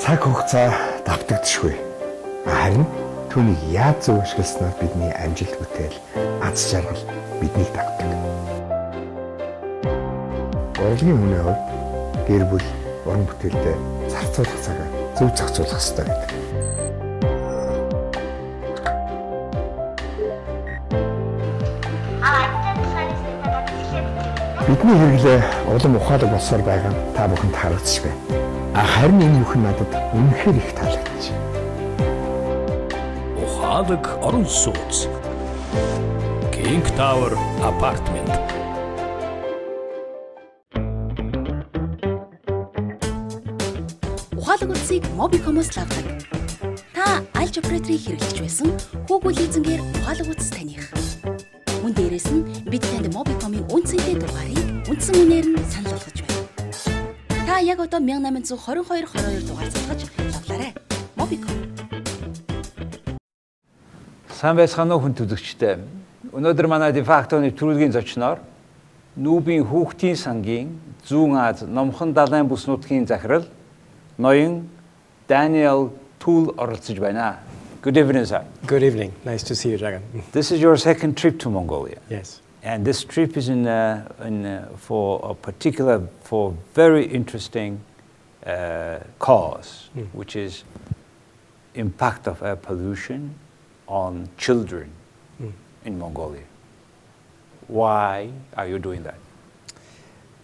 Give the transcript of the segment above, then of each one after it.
цаг хугацаа давтагдшгүй. Харин түүнийг яаж зөв ашигласнаар бидний амжилт бүтээл, аз жаргал биднийг давтдаг. Урлагийн хүний хувьд гэр бүл, уран бүтээлдээ зарцуулах цагаа зөв зохицуулах хэрэгтэй гэдэг. Бидний хэрэглээ улам ухаалаг болсоор байгаа нь та бүхэнд харагдаж байна. Харин энэ бүхэн надад үнэхээр их таалагдаж байна. Ухаалаг орон сууц. King Tower Apartment. Ухаалаг утсыг Mobicom-оос авдаг. Та аль операторыг хэрэглэж байсан хүүгүү лизингээр ухаалаг утас таних. Мөн дээрээс нь бид танд Mobicom-ийн үнцэнтэй дугаарыг үндсэн үнээр нь санал болгож байна. Та яг одоо 1822 дугаар залгаж авлаарай. Mobicom. Сайн байцгаана уу хүн төлөгчтэй. Өнөөдөр манай дефактоны төрөлгийн зочноор НҮБ-ийн Хүүхдийн Сангийн Зүүн Аз Номхон Далайн бүс нутгийн захирал ноён Даниел Түүл оролцож байна. Good evening, sir. Good evening. Nice to see you, Dragan. This is your second trip to Mongolia. Yes. And this trip is for very interesting cause, which is impact of air pollution on children in Mongolia. Why are you doing that?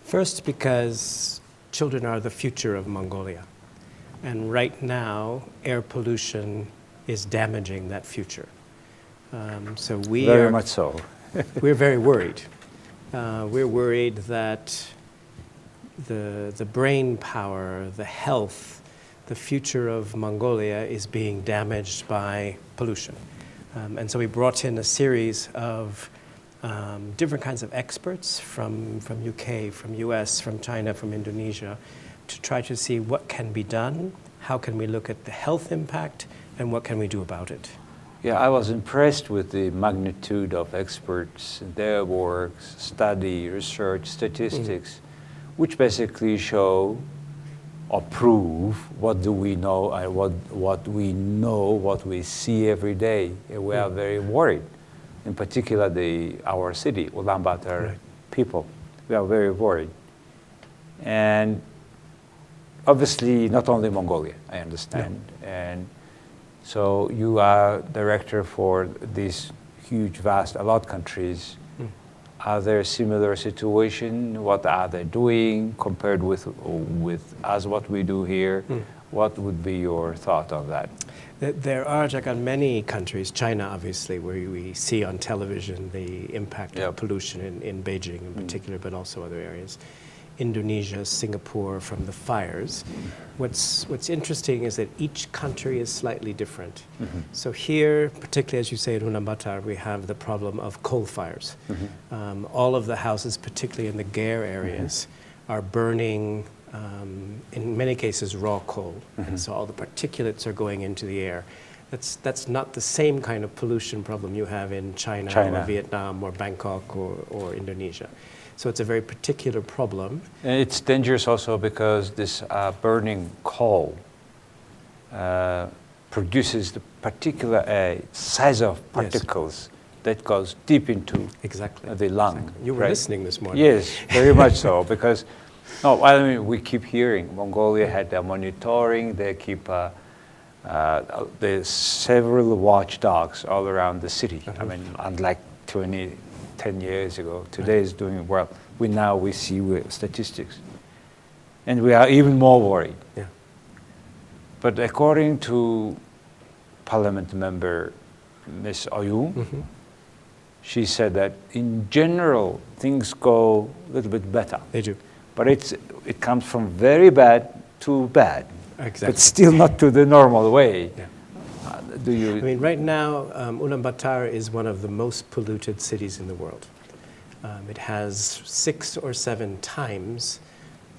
First, because children are the future of Mongolia. And right now, air pollution is damaging that future. So we Very much so. We're very worried. We're worried that the brain power, the health, the future of Mongolia is being damaged by pollution. And so we brought in a series of different kinds of experts from UK, from US, from China, from Indonesia, to try to see what can be done, how can we look at the health impact, and what can we do about it? Yeah, I was impressed with the magnitude of experts, their works, study, research, statistics, which basically show or prove what do we know and what we see every day. We are very worried. In particular, our city, Ulaanbaatar people, we are very worried. And obviously, not only Mongolia, I understand. And so you are director for these huge, vast, a lot of countries. Are there similar situations? What are they doing compared with us, what we do here? What would be your thought of that? There are, Jagan, many countries, China obviously, where we see on television the impact of pollution in Beijing in particular, but also other areas. Indonesia, Singapore, from the fires. What's interesting is that each country is slightly different. So here, particularly as you say in Ulaanbaatar, we have the problem of coal fires. All of the houses, particularly in the Gare areas, are burning, in many cases, raw coal. And so all the particulates are going into the air. That's not the same kind of pollution problem you have in China. Or Vietnam or Bangkok or Indonesia. So it's a very particular problem. And it's dangerous also because this burning coal produces the particular size of particles that goes deep into the lung. You were listening this morning. Yes, very much so. Because we keep hearing Mongolia had their monitoring. They keep there's several watchdogs all around the city. I mean, unlike 10 years ago. Today is doing well. We see statistics. And we are even more worried. Yeah. But according to Parliament member Ms. Oyun, she said that in general things go a little bit better. They do. But it comes from very bad to bad. Exactly. But still not to the normal way. Yeah. I mean, right now, Ulaanbaatar is one of the most polluted cities in the world. It has 6 or 7 times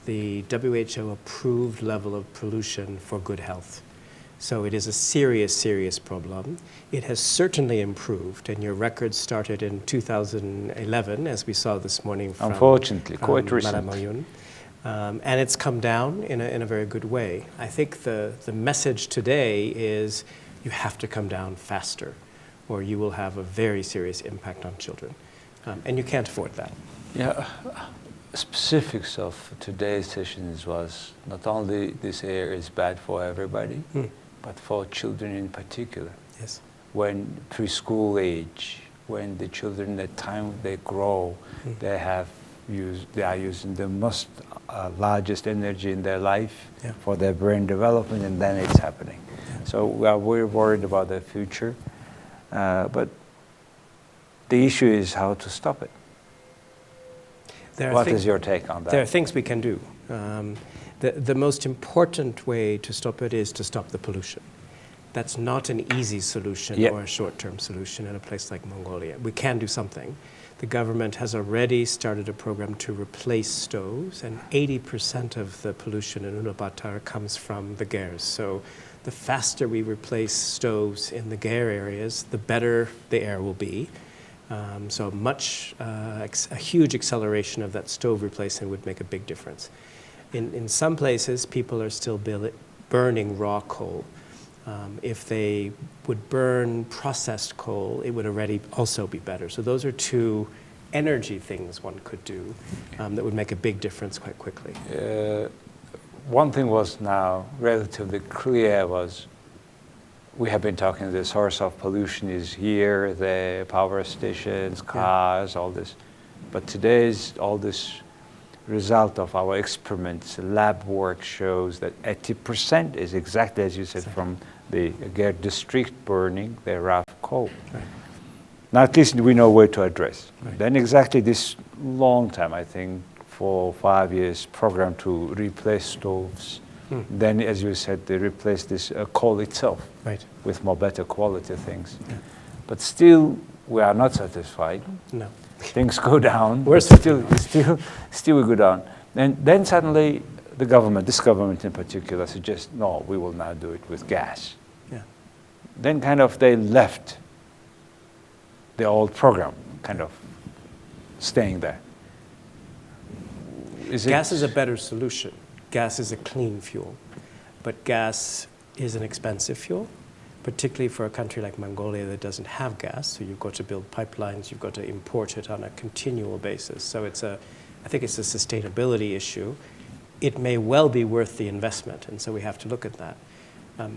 the WHO approved level of pollution for good health. So it is a serious, serious problem. It has certainly improved, and your record started in 2011, as we saw this morning from unfortunately, quite Madame recent. Oyun. And it's come down in a very good way. I think the message today is you have to come down faster, or you will have a very serious impact on children. And you can't afford that. Yeah, specifics of today's sessions was not only this air is bad for everybody, but for children in particular. Yes. When preschool age, when the children, the time they grow, they are using the most largest energy in their life for their brain development, and then it's happening. So we're worried about their future, but the issue is how to stop it. What is your take on that? There are things we can do. The most important way to stop it is to stop the pollution. That's not an easy solution or a short-term solution in a place like Mongolia. We can do something. The government has already started a program to replace stoves, and 80% of the pollution in Ulaanbaatar comes from the gears. So the faster we replace stoves in the gear areas, the better the air will be. So a huge acceleration of that stove replacement would make a big difference. In some places, people are still burning raw coal. If they would burn processed coal, it would already also be better. So those are two energy things one could do that would make a big difference quite quickly. One thing was now relatively clear was we have been talking, the source of pollution is here, the power stations, cars, all this. But today's all this result of our experiments, lab work shows that 80% is exactly as you said from the Gare district burning the rough coal. Right. Now at least we know where to address. Right. Then exactly this long time, I think 4 or 5 years program to replace stoves. Then, as you said, they replace this coal itself with more better quality things. Yeah. But still, we are not satisfied. No. Things go down. Still we go down. And then suddenly, this government in particular, suggests, no, we will now do it with gas. Yeah. Then kind of they left the old program, kind of staying there. Gas is a better solution. Gas is a clean fuel, but gas is an expensive fuel, particularly for a country like Mongolia that doesn't have gas. So you've got to build pipelines, you've got to import it on a continual basis. So I think it's a sustainability issue. It may well be worth the investment, and so we have to look at that.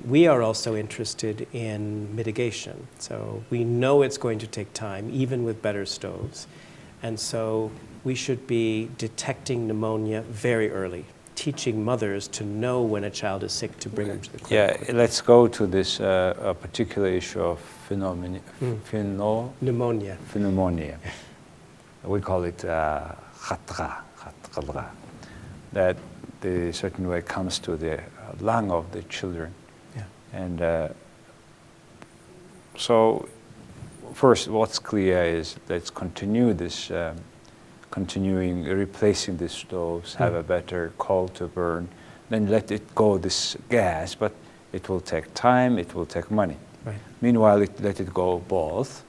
We are also interested in mitigation. So we know it's going to take time, even with better stoves. And so we should be detecting pneumonia very early, teaching mothers to know when a child is sick to bring them to the clinic. Yeah, let's go to this particular issue of pneumonia. Pneumonia. We call it khatqa. That the certain way comes to the lung of the children. Yeah. And so first, what's clear is let's continue this replacing the stoves, have a better coal to burn, then let it go this gas, but it will take time, it will take money. Right. Meanwhile, let it go both,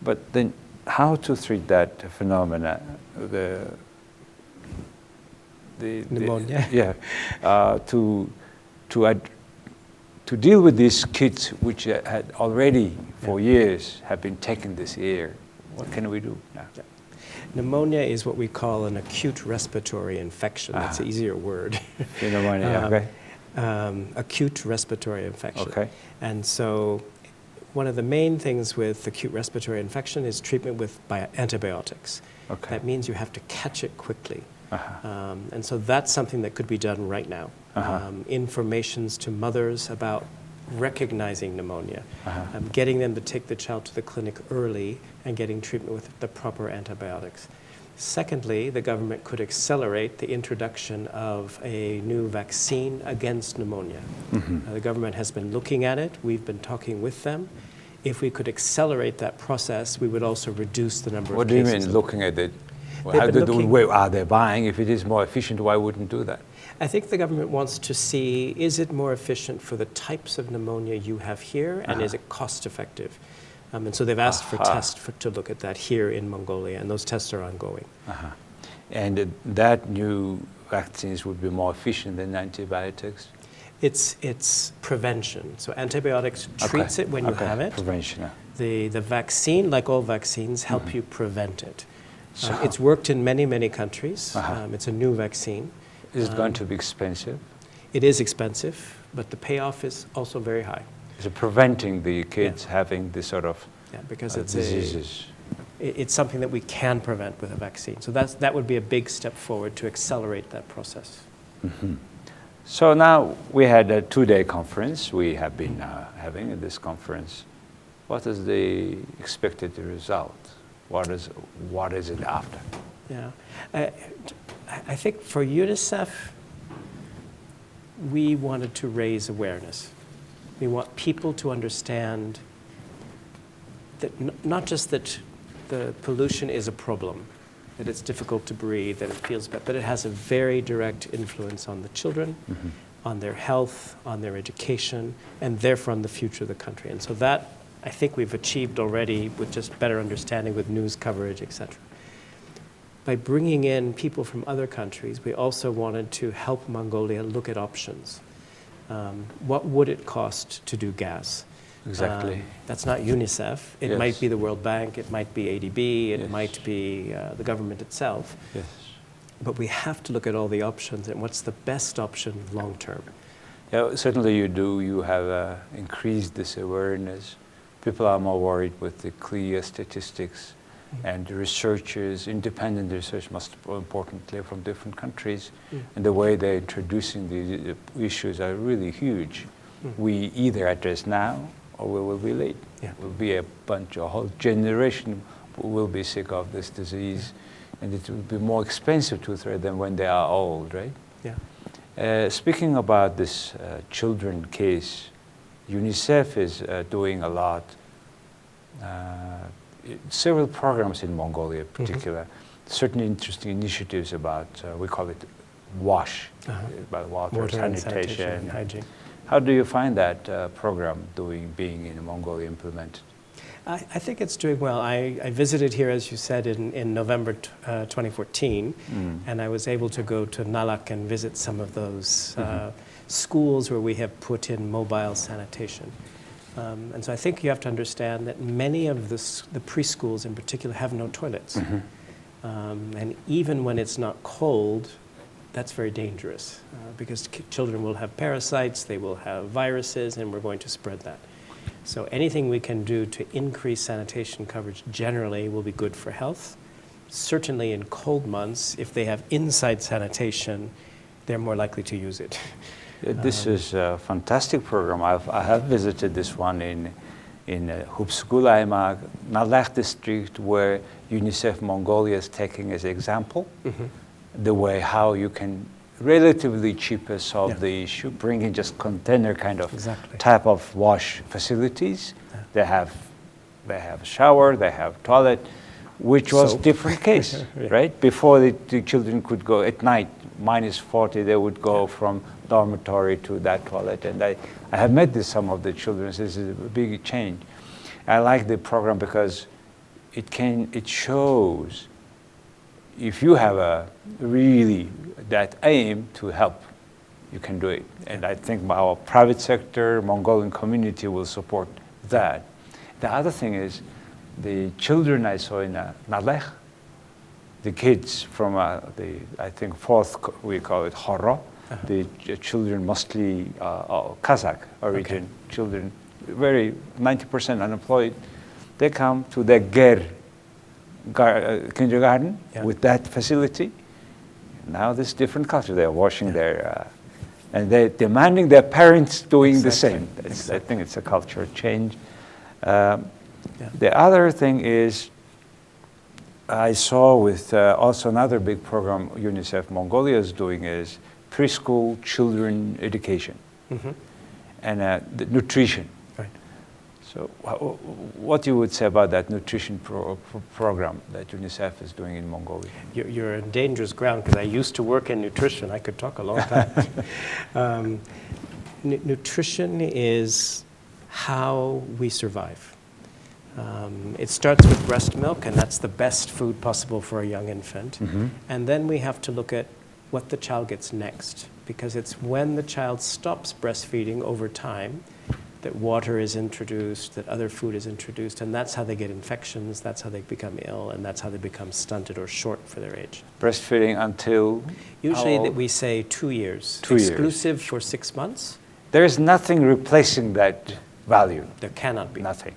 but then how to treat that phenomena, the pneumonia? To deal with these kids which had already for years have been taking this air, what can we do now? Yeah. Pneumonia is what we call an acute respiratory infection. That's an easier word. Pneumonia, okay. Acute respiratory infection. Okay. And so one of the main things with acute respiratory infection is treatment with antibiotics. Okay. That means you have to catch it quickly. And so that's something that could be done right now. Informations to mothers about recognizing pneumonia, getting them to take the child to the clinic early and getting treatment with the proper antibiotics. Secondly, the government could accelerate the introduction of a new vaccine against pneumonia. The government has been looking at it. We've been talking with them. If we could accelerate that process, we would also reduce the number of cases. What do you mean looking at it? Where are they buying? If it is more efficient, why wouldn't do that? I think the government wants to see, is it more efficient for the types of pneumonia you have here, and is it cost effective? And so they've asked for tests to look at that here in Mongolia, and those tests are ongoing. And that new vaccines would be more efficient than antibiotics? It's prevention. So antibiotics treats it when you have it. Prevention. The vaccine, like all vaccines, help you prevent it. It's worked in many, many countries. It's a new vaccine. Is it going to be expensive? It is expensive, but the payoff is also very high. Is it preventing the kids having this sort of because it's diseases? It's something that we can prevent with a vaccine. So that would be a big step forward to accelerate that process. Mm-hmm. So now we had a 2-day conference we have been having in this conference. What is the expected result? What is it after? Yeah, I think for UNICEF, we wanted to raise awareness. We want people to understand that not just that the pollution is a problem, that it's difficult to breathe, that it feels bad, but it has a very direct influence on the children, on their health, on their education, and therefore on the future of the country. And so that, I think we've achieved already with just better understanding with news coverage, etc. By bringing in people from other countries, we also wanted to help Mongolia look at options. What would it cost to do gas? Exactly. That's not UNICEF. It might be the World Bank, it might be ADB, it might be the government itself. Yes. But we have to look at all the options and what's the best option long term. Yeah, certainly you do. You have increased this awareness. People are more worried with the clear statistics, and the researchers, independent research, most importantly, from different countries, and the way they're introducing the issues are really huge. We either address now or we will be late. We'll be a whole generation will be sick of this disease, and it will be more expensive to treat them when they are old, right? Yeah. Speaking about this children case, UNICEF is doing a lot. Several programs in Mongolia in particular, certain interesting initiatives about, we call it WASH, about water sanitation, hygiene. How do you find that program being in Mongolia implemented? I think it's doing well. I visited here, as you said, in November 2014, and I was able to go to Nalak and visit some of those schools where we have put in mobile sanitation. And so I think you have to understand that many of the preschools in particular have no toilets. And even when it's not cold, that's very dangerous because children will have parasites, they will have viruses, and we're going to spread that. So anything we can do to increase sanitation coverage generally will be good for health. Certainly in cold months, if they have inside sanitation, they're more likely to use it. This is a fantastic program. I have visited this one in Hupsgulaimak, Nalak district, where UNICEF Mongolia is taking as example the way how you can relatively cheaper solve the issue, bring in just container kind of type of wash facilities. They have shower, they have toilet, which was different case, right? Before the children could go at night, -40, they would go from dormitory to that toilet. And I have met some of the children. This is a big change. I like the program because it shows if you have that aim to help, you can do it. And I think our private sector, Mongolian community will support that. The other thing is the children I saw in Nalek, the kids from I think fourth, we call it Horo, the children mostly Kazakh origin children, 90% unemployed. They come to the Ger kindergarten with that facility. Now this different culture. They're washing their, and they're demanding their parents doing the same. I think it's a cultural change. The other thing is, I saw with also another big program UNICEF Mongolia is doing is preschool children education and the nutrition. Right. So what you would say about that nutrition program that UNICEF is doing in Mongolia? You're in dangerous ground because I used to work in nutrition. I could talk a long time. Nutrition is how we survive. It starts with breast milk, and that's the best food possible for a young infant. And then we have to look at what the child gets next, because it's when the child stops breastfeeding over time that water is introduced, that other food is introduced, and that's how they get infections, that's how they become ill, and that's how they become stunted or short for their age. Breastfeeding until? Usually we say 2 years. 2 years. Exclusive for 6 months. There is nothing replacing that value. There cannot be. Nothing.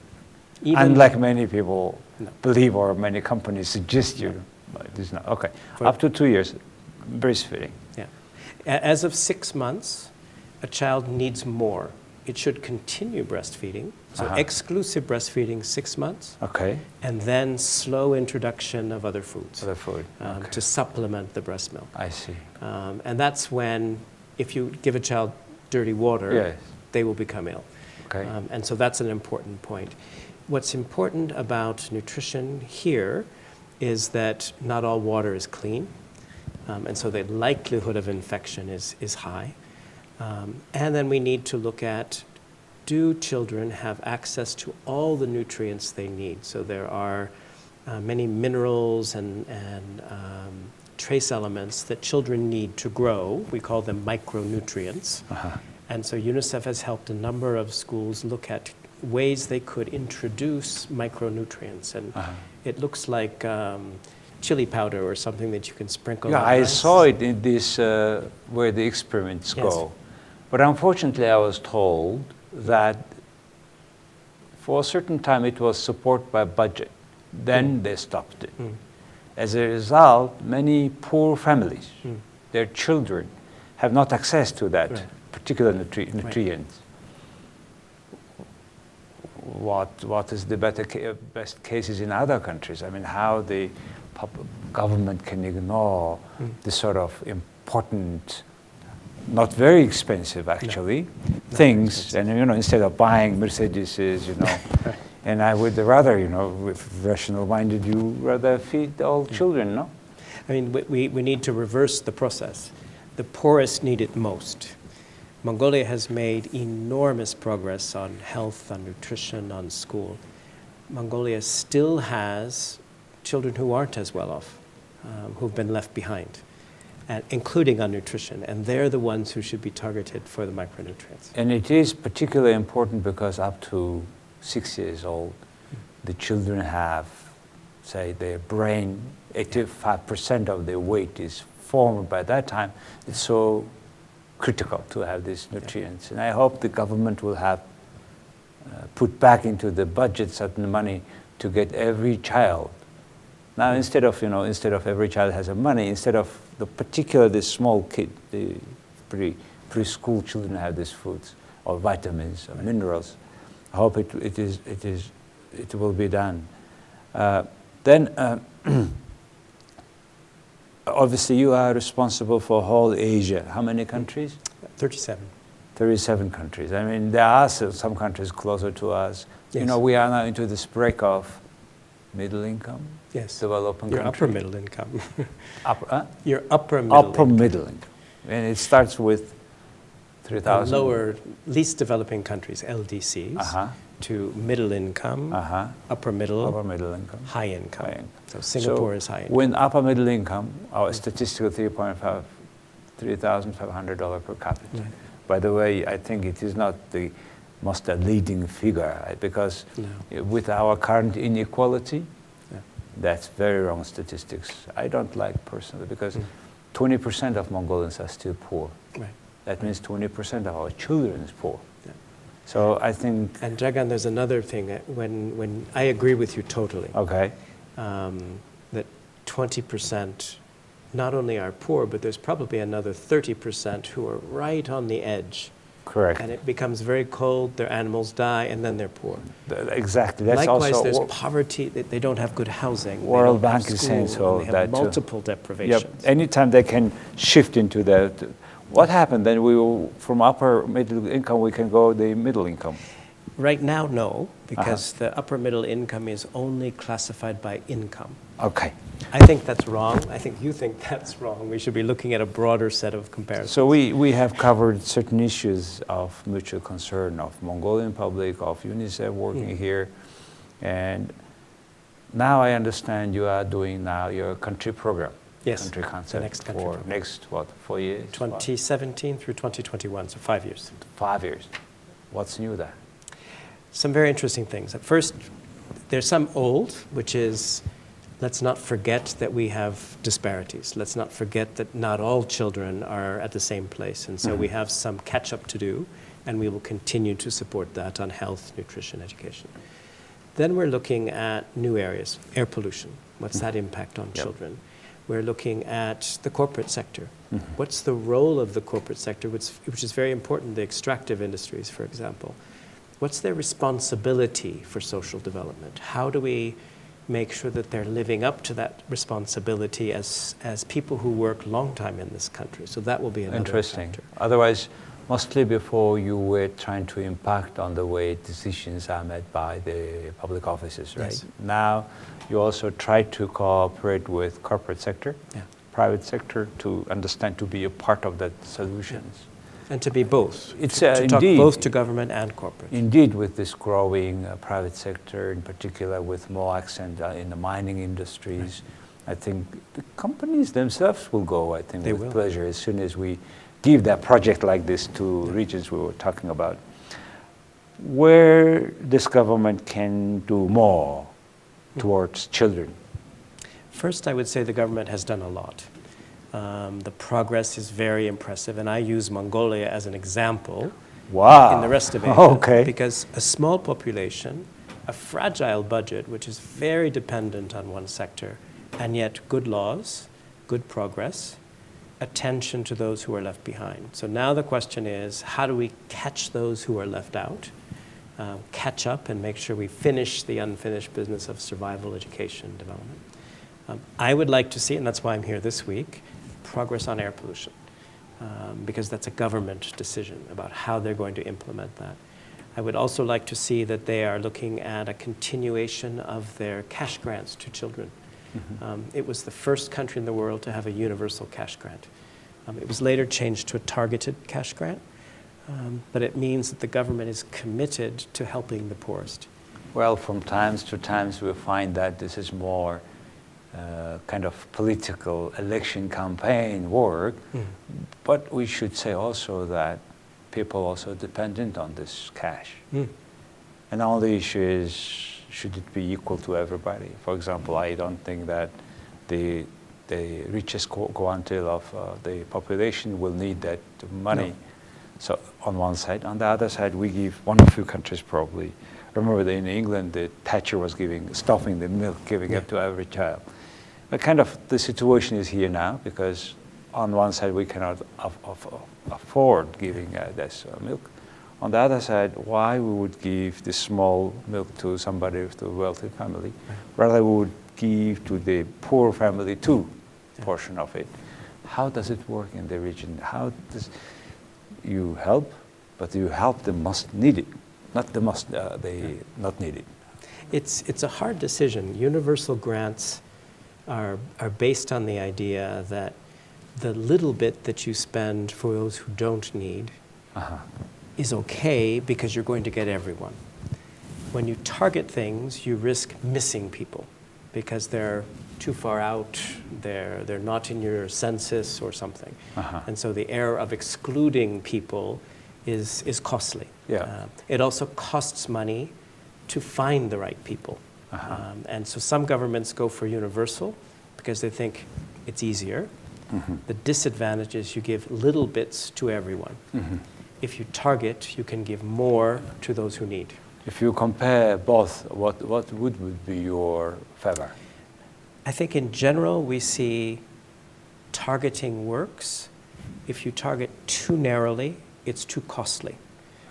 Even Unlike many people No. believe or many companies suggest you. But it is not. Okay. For- Up to 2 years, breastfeeding. Yeah. As of 6 months, a child needs more. It should continue breastfeeding. So exclusive breastfeeding 6 months, Okay. and then slow introduction of other foods Other food. Okay. to supplement the breast milk. I see. And that's when, if you give a child dirty water, Yes. they will become ill. Okay. And so that's an important point. What's important about nutrition here is that not all water is clean, and so the likelihood of infection is high. And then we need to look at, do children have access to all the nutrients they need? So there are many minerals and trace elements that children need to grow. We call them micronutrients. And so UNICEF has helped a number of schools look at ways they could introduce micronutrients. And it looks like chili powder or something that you can sprinkle Yeah, on I rice. saw it in this, where the experiments Yes. go. But unfortunately, I was told that for a certain time it was supported by budget. Then they stopped it. As a result, many poor families, their children, have not access to that Right. particular nutrient. What is the best cases in other countries? I mean, how the government can ignore this sort of important, not very expensive actually, things, and instead of buying Mercedeses, and I would rather, with rational-minded, you rather feed all children, no? I mean, we need to reverse the process. The poorest need it most. Mongolia has made enormous progress on health, on nutrition, on school. Mongolia still has children who aren't as well off, who've been left behind, including on nutrition, and they're the ones who should be targeted for the micronutrients. And it is particularly important because up to 6 years old, the children have, say, their brain, 85% of their weight is formed by that time. It's so critical to have these nutrients. And I hope the government will have put back into the budget certain money to get every child. Now, instead of every child has a money, instead of this small kid, the preschool children have these foods or vitamins or minerals. I hope it will be done. Then, obviously, you are responsible for whole Asia. How many countries? 37. 37 countries. I mean, there are some countries closer to us. Yes. We are now into this break of middle income. Yes. Developing Your country. upper middle income. Your upper middle income. middle income. And it starts with 3,000. Lower, least developing countries, LDCs, to middle income, upper middle income, high income. High income. So Singapore is high income. When upper middle income, our statistical $3,500 per capita. Right. By the way, I think it is not the most leading figure because with our current inequality, that's very wrong statistics. I don't like personally because 20% of Mongolians are still poor. Right. That means 20% of our children is poor. So I think... And Jagan, there's another thing. When I agree with you totally. Okay. That 20% not only are poor, but there's probably another 30% who are right on the edge. Correct. And it becomes very cold, their animals die, and then they're poor. Exactly. That's Likewise, also there's poverty, they don't have good housing. World they don't have Bank is saying school, so. and they That have too. multiple deprivations. Yep. Anytime they can shift into that, what happened then? We will, from upper middle income, we can go the middle income. Right now, no, because the upper middle income is only classified by income. Okay. I think that's wrong. I think you think that's wrong. We should be looking at a broader set of comparisons. So we have covered certain issues of mutual concern of Mongolian public, of UNICEF working here. And now I understand you are doing now your country program. Yes, Country the concept next country for program. next, 4 years? 2017 through 2021, so 5 years. 5 years. What's new there? Some very interesting things. At first, there's some old, which is, let's not forget that we have disparities. Let's not forget that not all children are at the same place. And so we have some catch up to do, and we will continue to support that on health, nutrition, education. Then we're looking at new areas, air pollution. What's that impact on children? We're looking at the corporate sector. What's the role of the corporate sector, which is very important, the extractive industries, for example. What's their responsibility for social development? How do we make sure that they're living up to that responsibility as people who work long time in this country? So that will be another Interesting. factor. Otherwise, mostly before you were trying to impact on the way decisions are made by the public offices, right? Yes. Now you also try to cooperate with corporate sector, private sector, to understand, to be a part of that solutions. And to be both. It's to talk indeed, both to government and corporate. Indeed, with this growing private sector, in particular with more accent in the mining industries, I think the companies themselves will go, I think, They with will. pleasure as soon as we give that project like this to regions we were talking about. Where this government can do more towards children? First, I would say the government has done a lot. The progress is very impressive, and I use Mongolia as an example Wow. in the rest of Asia. Okay. Because a small population, a fragile budget, which is very dependent on one sector, and yet good laws, good progress, attention to those who are left behind. So now the question is, how do we catch those who are left out, catch up and make sure we finish the unfinished business of survival, education, development? I would like to see, and that's why I'm here this week, progress on air pollution, because that's a government decision about how they're going to implement that. I would also like to see that they are looking at a continuation of their cash grants to children. It was the first country in the world to have a universal cash grant. It was later changed to a targeted cash grant, but it means that the government is committed to helping the poorest. Well, from times to times we find that this is more kind of political election campaign work, but we should say also that people also dependent on this cash. And the only issue is, should it be equal to everybody? For example, I don't think that the richest quantile of the population will need that money. No. So on one side. On the other side, we give one of few countries probably. Remember that in England, the Thatcher was stopping the milk, giving it to every child. But kind of the situation is here now, because on one side we cannot afford giving this milk. On the other side, why we would give this small milk to somebody, to a wealthy family, rather we would give to the poor family too, portion of it. How does it work in the region? How does you help, but you help the most needed, not the most the not needed. It's a hard decision. Universal grants are based on the idea that the little bit that you spend for those who don't need is okay because you're going to get everyone. When you target things, you risk missing people because they're too far out, they're not in your census or something. And so the error of excluding people is costly. It also costs money to find the right people. And so some governments go for universal because they think it's easier. The disadvantage is you give little bits to everyone. If you target, you can give more to those who need. If you compare both, what would be your favor? I think in general we see targeting works. If you target too narrowly, it's too costly.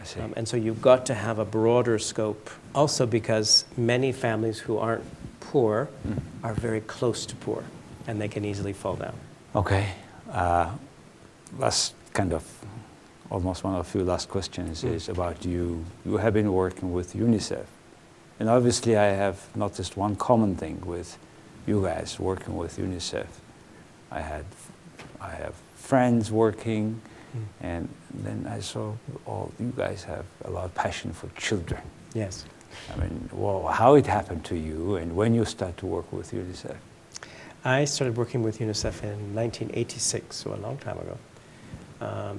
I see. And so you've got to have a broader scope. Also because many families who aren't poor are very close to poor, and they can easily fall down. Okay. Last kind of, almost one of a few last questions is about you. You have been working with UNICEF. And obviously I have noticed one common thing with you guys working with UNICEF. I have friends working, and then I saw all you guys have a lot of passion for children. Yes. I mean, well, how it happened to you and when you start to work with UNICEF? I started working with UNICEF in 1986, so a long time ago.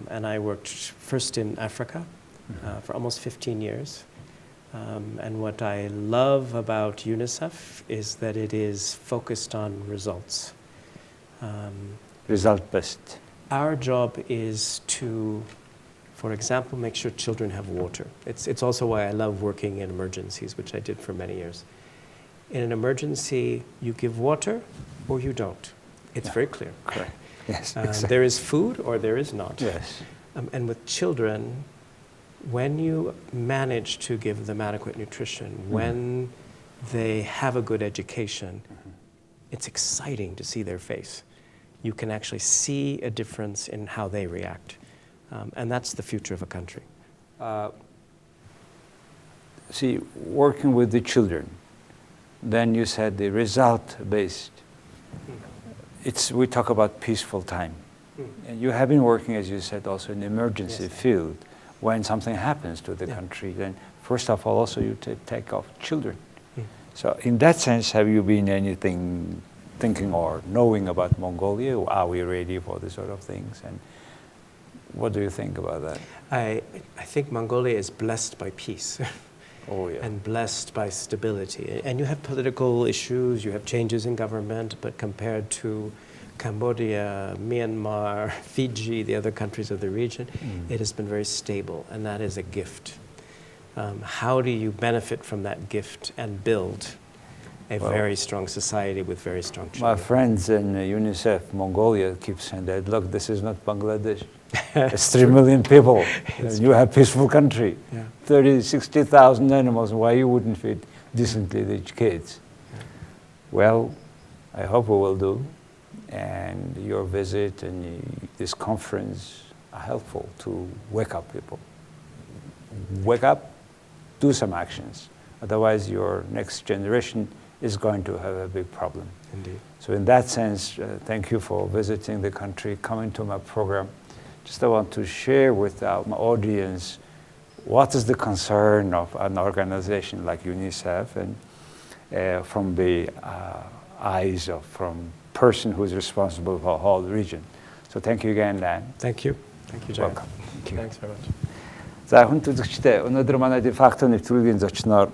And I worked first in Africa for almost 15 years. And what I love about UNICEF is that it is focused on results. Result-based. Our job is to, for example, make sure children have water. It's also why I love working in emergencies, which I did for many years. In an emergency, you give water or you don't. It's very clear. Correct. Yes, exactly. There is food or there is not. Yes. And with children, when you manage to give them adequate nutrition, when they have a good education, it's exciting to see their face. You can actually see a difference in how they react. And that's the future of a country. See, working with the children, then you said the result-based. We talk about peaceful time. And you have been working, as you said, also in the emergency field. When something happens to the country, then first of all, also you take off children. So in that sense, have you been thinking or knowing about Mongolia? Are we ready for this sort of things? And what do you think about that? I think Mongolia is blessed by peace. Oh, yeah. And blessed by stability. And you have political issues, you have changes in government, but compared to Cambodia, Myanmar, Fiji, the other countries of the region, it has been very stable, and that is a gift. How do you benefit from that gift and build a very strong society with very strong children? My friends in UNICEF Mongolia keep saying that, look, this is not Bangladesh. It's 3 million people. You have a peaceful country. 30, 60,000 animals. Why you wouldn't feed decently the kids? Well, I hope we will do. And your visit and this conference are helpful to wake up people. Wake up, do some actions. Otherwise, your next generation is going to have a big problem. Indeed. So in that sense, thank you for visiting the country, coming to my program. Just I want to share with my audience what is the concern of an organization like UNICEF and from the eyes of person who is responsible for the whole region. So thank you again, Dan. Thank you. Thank you, John. Welcome. Thank you. Thanks very much. За хүн үзэгчдээ өнөөдөр манай дефакто нэвтрүүлгийн зочноор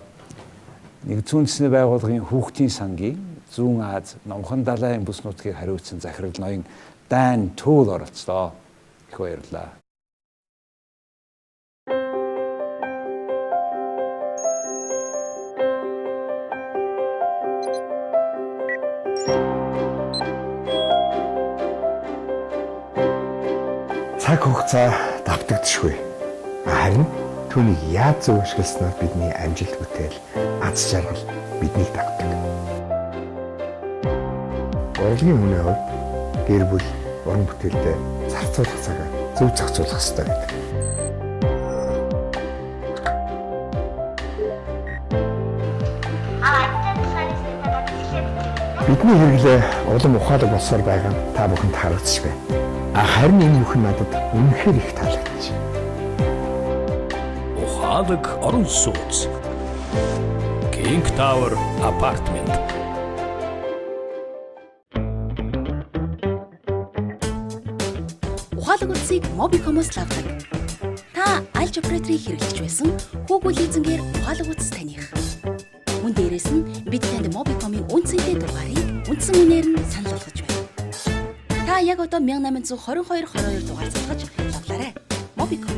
Нэгдсэн үндэсний байгууллагын Хүүхдийн Сангийн Зүүн Аз Номхон Далайн бүс нутгийг хариуцсан захирал ноён Даниел Түүл оролцлоо. Их баярлалаа. Цаг хугацаа давтагдчихгүй. Харин түүнийг яаж зөв ашигласнаар бидний амжилт бүтээл, аз жаргал биднийг дагдаг. Урлагийн хүний хувьд гэр бүл, уран бүтээлдээ зарцуулах цагаа зөв зохицуулах хэрэгтэй гэдэг. Бидний хэрэглээ улам ухаалаг болсоор байгаа нь та бүхэнд харагдчих байна. Харин энэ бүхэн надад үнэхээр их таалагдаж байна. Ухаалаг орон сууц. King Tower Apartment. Ухаалаг утсыг Mobicom-оос авдаг. Та аль операторыг хэрэглэж байсан хүүгүүл эзэнгээр ухаалаг утас таних. Мөн дээрээс нь бид танд Mobicom-ийн үнцэнтэй дугаарыг үндсэн үнээр нь санал болгож байна. Та яг одоо 1822 22 дугаар залгаж логлоорой. Mobicom